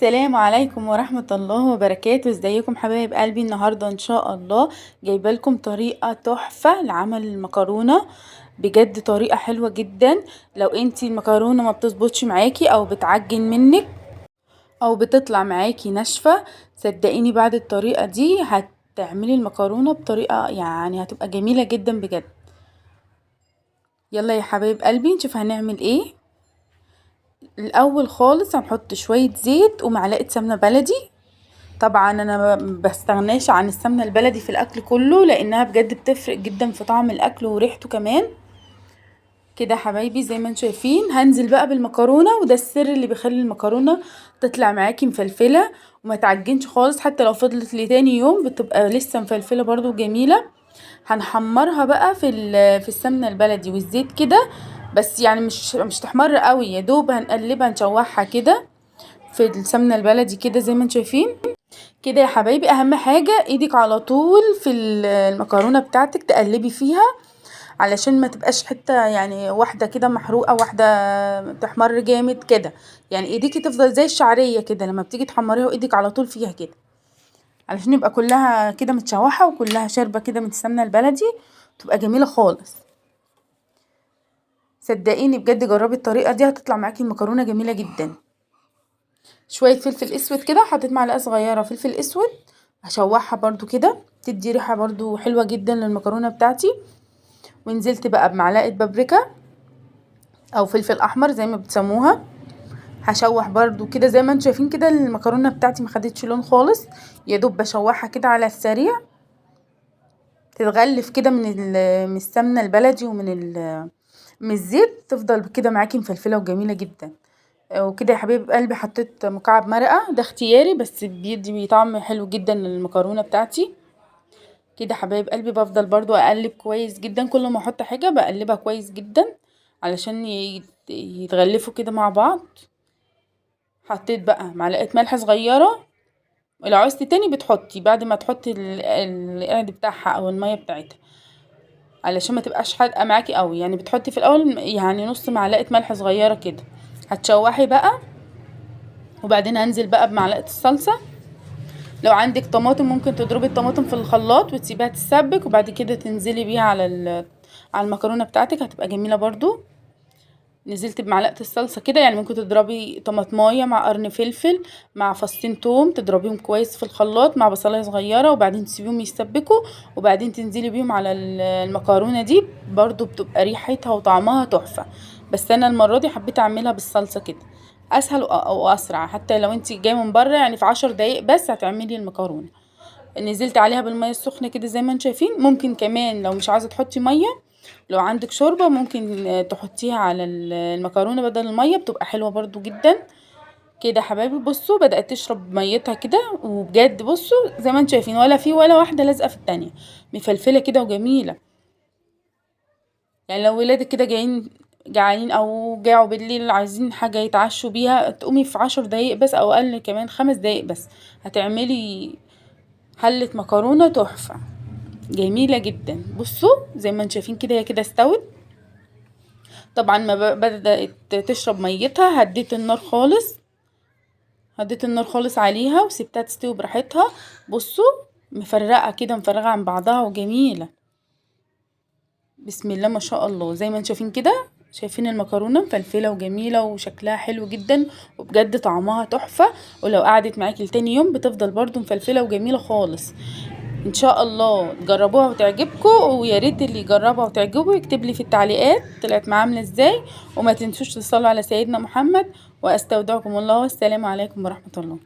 السلام عليكم ورحمة الله وبركاته. ازيكم حبايب قلبي؟ النهاردة ان شاء الله جايبه لكم طريقة تحفة لعمل المكرونة، بجد طريقة حلوة جدا. لو انتي المكرونة ما بتظبطش معاكي او بتعجن منك او بتطلع معاكي ناشفة، صدقيني بعد الطريقة دي هتعملي المكرونة بطريقة يعني هتبقى جميلة جدا بجد. يلا يا حبايب قلبي نشوف هنعمل ايه. الاول خالص هنحط شوية زيت ومعلقة سمنة بلدي. طبعا انا ما بستغناش عن السمنة البلدي في الاكل كله لانها بجد بتفرق جدا في طعم الاكل وريحته كمان. كده حبايبي زي ما انتم شايفين هنزل بقى بالمكرونة، وده السر اللي بيخلي المكرونة تطلع معاكي مفلفلة وما تعجنش خالص، حتى لو فضلت لتاني يوم بتبقى لسه مفلفلة برضو جميلة. هنحمرها بقى في السمنة البلدي والزيت كده، بس يعني مش تحمر قوي، يا دوب هنقلبها نشوحها كده في السمنة البلدي كده زي ما انتم شايفين. كده يا حبايبي اهم حاجة ايدك على طول في المكرونة بتاعتك تقلبي فيها علشان ما تبقاش حتة يعني واحدة كده محروقة واحدة تحمر جامد كده، يعني ايديكي تفضل زي الشعرية كده لما بتيجي تحمريها وايدك على طول فيها كده، علشان يبقى كلها كده متشوحة وكلها شاربة كده من السمنة البلدي، تبقى جميلة خالص. صدقيني بجد جربي الطريقة دي هتطلع معاكي المكرونة جميلة جدا. شوية فلفل اسود كده، حطيت معلقة صغيرة فلفل اسود هشوحها برضو كده تدي ريحة برضو حلوة جدا للمكرونة بتاعتي. ونزلت بقى بمعلقة بابريكا او فلفل احمر زي ما بتسموها، هشوح برضو كده زي ما انتم شايفين كده. المكرونة بتاعتي ما خدتش لون خالص، يا دوب بشوحها كده على السريع تتغلف كده من السمنة البلدي من الزيت، تفضل كده معاكي مفلفلة وجميلة جدا. وكده يا حبيب قلبي حطيت مكعب مرقة، ده اختياري بس بيدي طعم حلو جدا للمكرونة بتاعتي. كده حبايب قلبي بفضل برضو اقلب كويس جدا، كل ما احط حاجة بقلبها كويس جدا علشان يتغلفوا كده مع بعض. حطيت بقى معلقة ملح صغيرة، لو عوزتي تاني بتحطي بعد ما تحطي القعد بتاعها او المية بتاعتها علشان ما تبقاش حادقة معاكي قوي، يعني بتحطي في الاول يعني نص معلقة ملح صغيرة كده. هتشوحي بقى وبعدين هنزل بقى بمعلقة الصلصة. لو عندك طماطم ممكن تضربي الطماطم في الخلاط وتسيبيها تتسبك وبعد كده تنزلي بيها على المكرونة بتاعتك، هتبقى جميلة برضو. نزلت بمعلقة الصلصة كده، يعني ممكن تضربي طماطماية مع قرن فلفل مع فصين توم تضربيهم كويس في الخلاط مع بصلاية صغيرة وبعدين تسيبيهم يتسبكوا وبعدين تنزلي بيهم على المكرونة دي، برضو بتبقى ريحتها وطعمها تحفة. بس انا المرة دي حبيت اعملها بالصلصة كده، اسهل واسرع، حتى لو انت جايه من بره يعني في 10 دقايق بس هتعملي المكرونة. نزلت عليها بالمية السخنة كده زي ما انتم شايفين، ممكن كمان لو مش عايزة تحطي مية، لو عندك شوربة ممكن تحطيها على المكرونة بدل المية، بتبقى حلوة برضو جدا. كده حبايبي بصوا بدأت تشرب ميتها كده، وبجد بصوا زي ما انتم شايفين ولا في ولا واحدة لازقة في التانية، مفلفلة كده وجميلة. يعني لو ولادك كده جعانين او جاعوا بالليل عايزين حاجة يتعشوا بيها، تقومي في 10 دقايق بس او اقل كمان 5 دقايق بس هتعملي حلة مكرونة تحفة جميلة جدا. بصوا زي ما انتم شايفين كده هي كده استوت. طبعا ما بدأت تشرب ميتها هديت النار خالص عليها وسبتها تستوي براحتها. بصوا مفرقة كده مفرغة عن بعضها وجميلة، بسم الله ما شاء الله. زي ما انتم شايفين كده، شايفين المكرونة مفلفلة وجميلة وشكلها حلو جدا وبجد طعمها تحفة، ولو قعدت معاكي لتاني يوم بتفضل برضو مفلفلة وجميلة خالص. ان شاء الله تجربوها وتعجبكم، ويا ريت اللي يجربها وتعجبه يكتب لي في التعليقات طلعت معاه عامله ازاي. وما تنسوش تصلوا على سيدنا محمد، واستودعكم الله والسلام عليكم ورحمة الله.